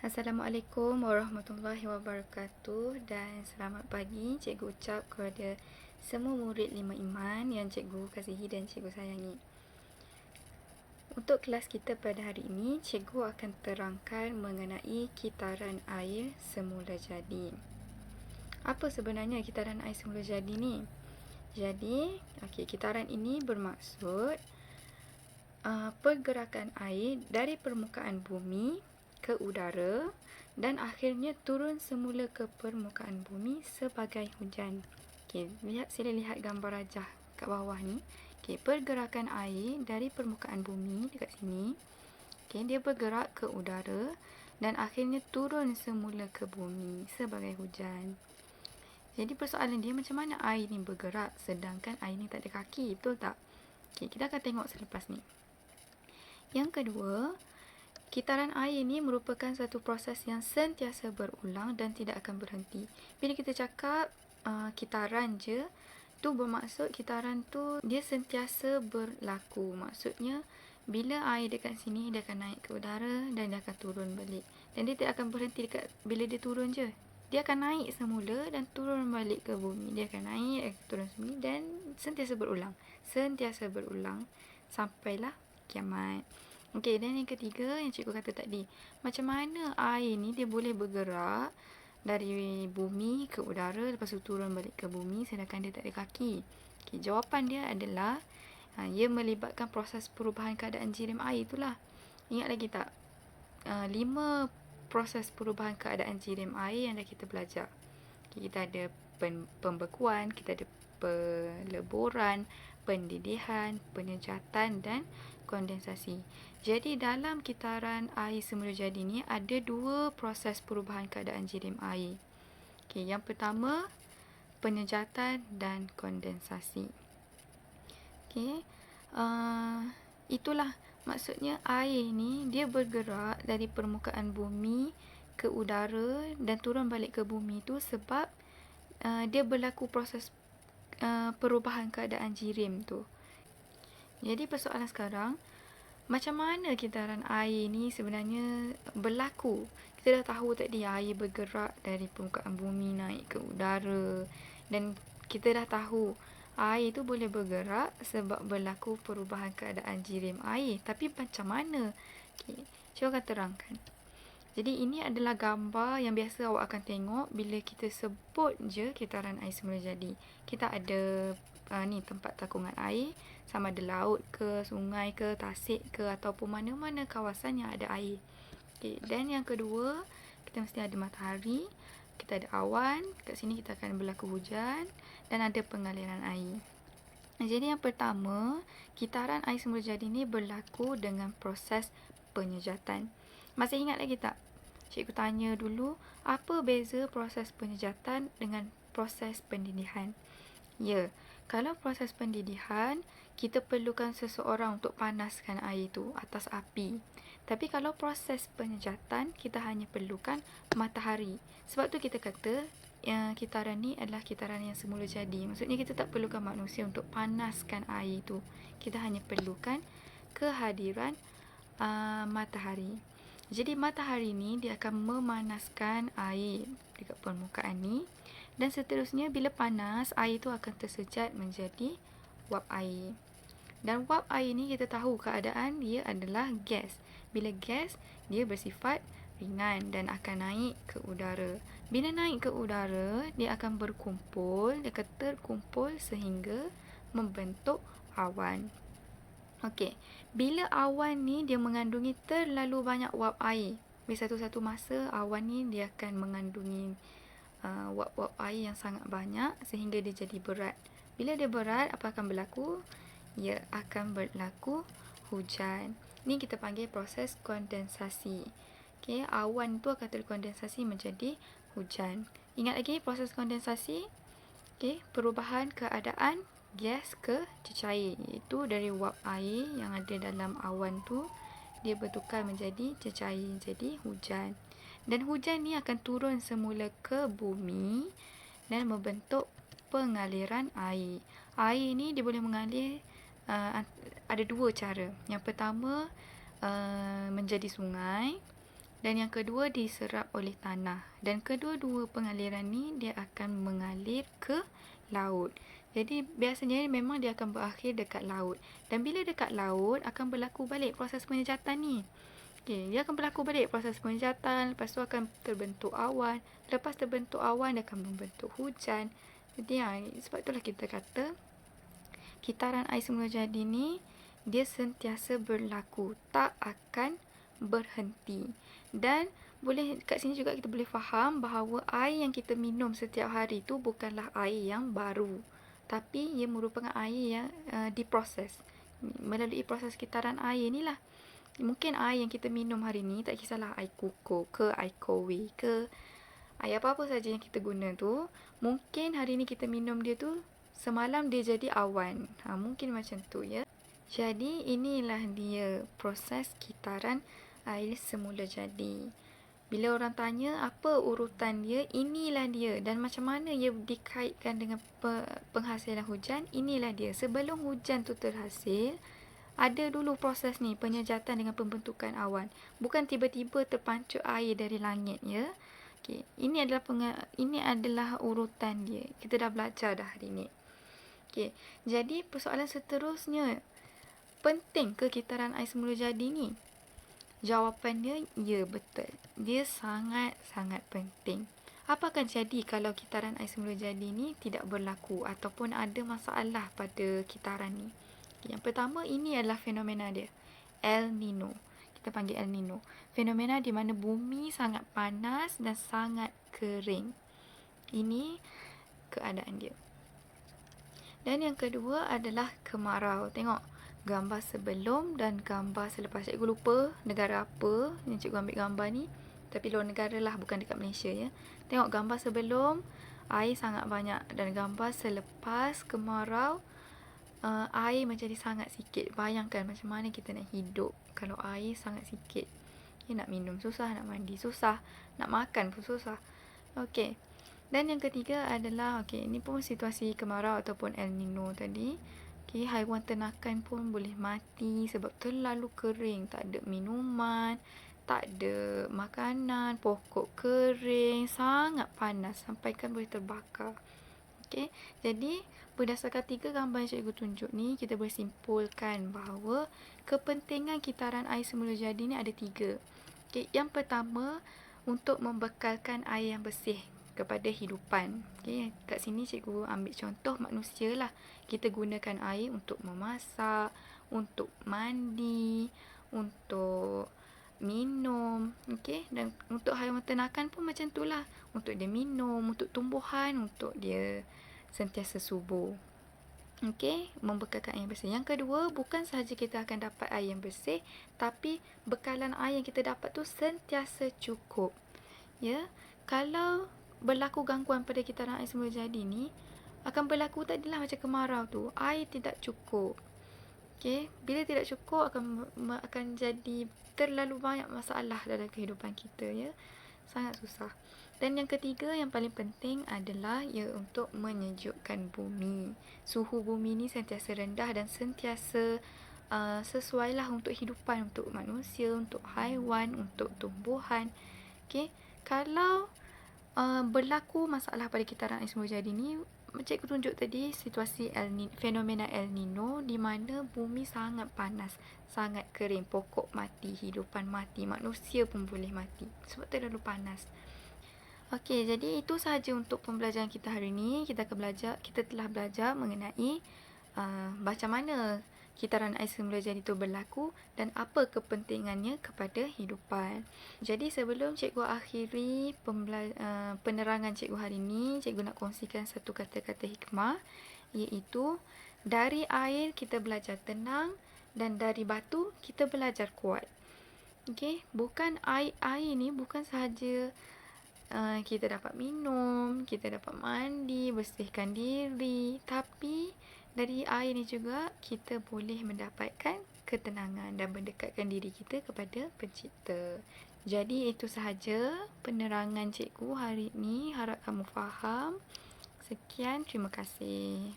Assalamualaikum warahmatullahi wabarakatuh dan selamat pagi cikgu ucap kepada semua murid 5 Iman yang cikgu kasihi dan cikgu sayangi. Untuk kelas kita pada hari ini, cikgu akan terangkan mengenai kitaran air semula jadi. Apa sebenarnya kitaran air semula jadi ni? Jadi, kitaran ini bermaksud pergerakan air dari permukaan bumi ke udara dan akhirnya turun semula ke permukaan bumi sebagai hujan. Sila lihat gambar rajah kat bawah ni. Pergerakan air dari permukaan bumi dekat sini. Dia bergerak ke udara dan akhirnya turun semula ke bumi sebagai hujan. Jadi persoalan dia, macam mana air ni bergerak sedangkan air ni tak ada kaki, betul tak? Kita akan tengok selepas ni. Yang kedua, kitaran air ni merupakan satu proses yang sentiasa berulang dan tidak akan berhenti. Bila kita cakap kitaran je, tu bermaksud kitaran tu dia sentiasa berlaku. Maksudnya, bila air dekat sini, dia akan naik ke udara dan dia akan turun balik. Dan dia tidak akan berhenti dekat bila dia turun je. Dia akan naik semula dan turun balik ke bumi. Dia akan naik, turun semula dan sentiasa berulang. Sentiasa berulang sampailah kiamat. Okey, dan yang ketiga yang cikgu kata tadi, macam mana air ni dia boleh bergerak dari bumi ke udara, lepas tu turun balik ke bumi sedangkan dia tak ada kaki. Jawapan dia adalah ia melibatkan proses perubahan keadaan jirim air itulah. Ingat lagi tak? 5 proses perubahan keadaan jirim air yang dah kita belajar. Kita ada pembekuan, kita ada peleburan, pendidihan, penyejatan dan kondensasi. Jadi dalam kitaran air semula jadi ni ada 2 proses perubahan keadaan jirim air. Yang pertama, penyejatan dan kondensasi. Itulah maksudnya air ni dia bergerak dari permukaan bumi ke udara dan turun balik ke bumi tu sebab dia berlaku proses perubahan keadaan jirim tu. Jadi persoalan sekarang, macam mana kitaran air ni sebenarnya berlaku? Kita dah tahu tadi air bergerak dari permukaan bumi naik ke udara dan kita dah tahu air tu boleh bergerak sebab berlaku perubahan keadaan jirim air. Tapi macam mana? Saya akan terangkan. Jadi ini adalah gambar yang biasa awak akan tengok bila kita sebut je kitaran air semula jadi. Kita ada ni tempat takungan air, sama ada laut ke, sungai ke, tasik ke ataupun mana-mana kawasan yang ada air. Dan yang kedua, kita mesti ada matahari, kita ada awan, kat sini kita akan berlaku hujan dan ada pengaliran air. Jadi yang pertama, kitaran air semula jadi ni berlaku dengan proses penyejatan. Masih ingat lagi tak? Cikgu tanya dulu, apa beza proses penyejatan dengan proses pendidihan? Ya, kalau proses pendidihan, kita perlukan seseorang untuk panaskan air itu atas api. Tapi kalau proses penyejatan, kita hanya perlukan matahari. Sebab tu kita kata kitaran ni adalah kitaran yang semula jadi. Maksudnya kita tak perlukan manusia untuk panaskan air itu. Kita hanya perlukan kehadiran matahari. Jadi matahari ni dia akan memanaskan air dekat permukaan ni dan seterusnya bila panas air tu akan tersejat menjadi wap air. Dan wap air ni kita tahu keadaan dia adalah gas. Bila gas dia bersifat ringan dan akan naik ke udara. Bila naik ke udara dia akan berkumpul, dia akan terkumpul sehingga membentuk awan. Okey, bila awan ni dia mengandungi terlalu banyak wap air, bila satu-satu masa awan ni dia akan mengandungi wap-wap air yang sangat banyak sehingga dia jadi berat. Bila dia berat, apa akan berlaku? Ia akan berlaku hujan. Ni kita panggil proses kondensasi. Okey, awan tu akan terkondensasi menjadi hujan. Ingat lagi proses kondensasi? Okey, perubahan keadaan gas ke cecair, iaitu dari wap air yang ada dalam awan tu dia bertukar menjadi cecair, jadi hujan. Dan hujan ni akan turun semula ke bumi dan membentuk pengaliran air. Air ni dia boleh mengalir ada 2 cara. Yang pertama menjadi sungai dan yang kedua diserap oleh tanah. Dan kedua-dua pengaliran ni dia akan mengalir ke laut. Jadi biasanya memang dia akan berakhir dekat laut. Dan bila dekat laut akan berlaku balik proses penyejatan ni. Okay, dia akan berlaku balik proses penyejatan, lepas tu akan terbentuk awan. Lepas terbentuk awan dia akan membentuk hujan. Jadi sebab itulah kita kata kitaran air semula jadi ni dia sentiasa berlaku, tak akan berhenti. Dan boleh kat sini juga kita boleh faham bahawa air yang kita minum setiap hari tu bukanlah air yang baru, tapi ia merupakan air yang diproses melalui proses kitaran air ni lah. Mungkin air yang kita minum hari ni tak kisahlah air kukuh ke air kowi ke air apa-apa saja yang kita guna tu, mungkin hari ni kita minum dia tu, semalam dia jadi awan. Mungkin macam tu ya. Jadi inilah dia proses kitaran air semula jadi. Bila orang tanya apa urutan dia, inilah dia. Dan macam mana ia dikaitkan dengan penghasilan hujan, inilah dia. Sebelum hujan tu terhasil, ada dulu proses ni, penyejatan dengan pembentukan awan. Bukan tiba-tiba terpancut air dari langit ya. Okay. Ini adalah urutan dia. Kita dah belajar dah hari ni. Okay. Jadi persoalan seterusnya, penting ke kitaran air semula jadi ni? Jawapannya ya, betul. Dia sangat-sangat penting. Apa akan jadi kalau kitaran air semula jadi ni tidak berlaku ataupun ada masalah pada kitaran ni? Yang pertama, ini adalah fenomena dia, El Nino. Kita panggil El Nino. Fenomena di mana bumi sangat panas dan sangat kering. Ini keadaan dia. Dan yang kedua adalah kemarau. Tengok gambar sebelum dan gambar selepas. Cikgu lupa negara apa yang cikgu ambil gambar ni. Tapi luar negara lah, bukan dekat Malaysia ya. Tengok gambar sebelum, air sangat banyak. Dan gambar selepas kemarau, air menjadi sangat sikit. Bayangkan macam mana kita nak hidup kalau air sangat sikit. Nak minum susah, nak mandi susah, nak makan pun susah. Okey. Dan yang ketiga adalah, ini pun situasi kemarau ataupun El Nino tadi. Haiwan ternakan pun boleh mati sebab terlalu kering. Tak ada minuman, tak ada makanan, pokok kering, sangat panas sampai kan boleh terbakar. Jadi berdasarkan 3 gambar yang cikgu tunjuk ni, kita boleh simpulkan bahawa kepentingan kitaran air semula jadi ni ada 3. Yang pertama, untuk membekalkan air yang bersih kepada hidupan. Kat sini cikgu ambil contoh manusia lah. Kita gunakan air untuk memasak, untuk mandi, untuk minum. Dan untuk haiwan ternakan pun macam tu lah. Untuk dia minum, untuk tumbuhan, untuk dia sentiasa subur. Membekalkan air yang bersih. Yang kedua, bukan sahaja kita akan dapat air yang bersih, tapi bekalan air yang kita dapat tu sentiasa cukup. Kalau berlaku gangguan pada kitaran air semula jadi ni, akan berlaku tadilah macam kemarau tu, air tidak cukup. Bila tidak cukup akan jadi terlalu banyak masalah dalam kehidupan kita ya. Sangat susah. Dan yang ketiga yang paling penting adalah untuk menyejukkan bumi. Suhu bumi ni sentiasa rendah dan sentiasa sesuailah untuk hidupan, untuk manusia, untuk haiwan, untuk tumbuhan. Kalau berlaku masalah pada kitaran air semula jadi ni, cikgu tunjuk tadi situasi fenomena El Nino di mana bumi sangat panas, sangat kering, pokok mati, hidupan mati, manusia pun boleh mati sebab terlalu panas. Jadi itu sahaja untuk pembelajaran kita hari ini. Kita telah belajar mengenai macam mana kitaran air semula jadi itu berlaku dan apa kepentingannya kepada hidupan. Jadi sebelum cikgu akhiri penerangan cikgu hari ini, cikgu nak kongsikan satu kata-kata hikmah, iaitu dari air kita belajar tenang dan dari batu kita belajar kuat. Bukan air ni bukan sahaja kita dapat minum, kita dapat mandi, bersihkan diri, tapi dari air ni juga kita boleh mendapatkan ketenangan dan mendekatkan diri kita kepada Pencipta. Jadi itu sahaja penerangan cikgu hari ini. Harap kamu faham. Sekian, terima kasih.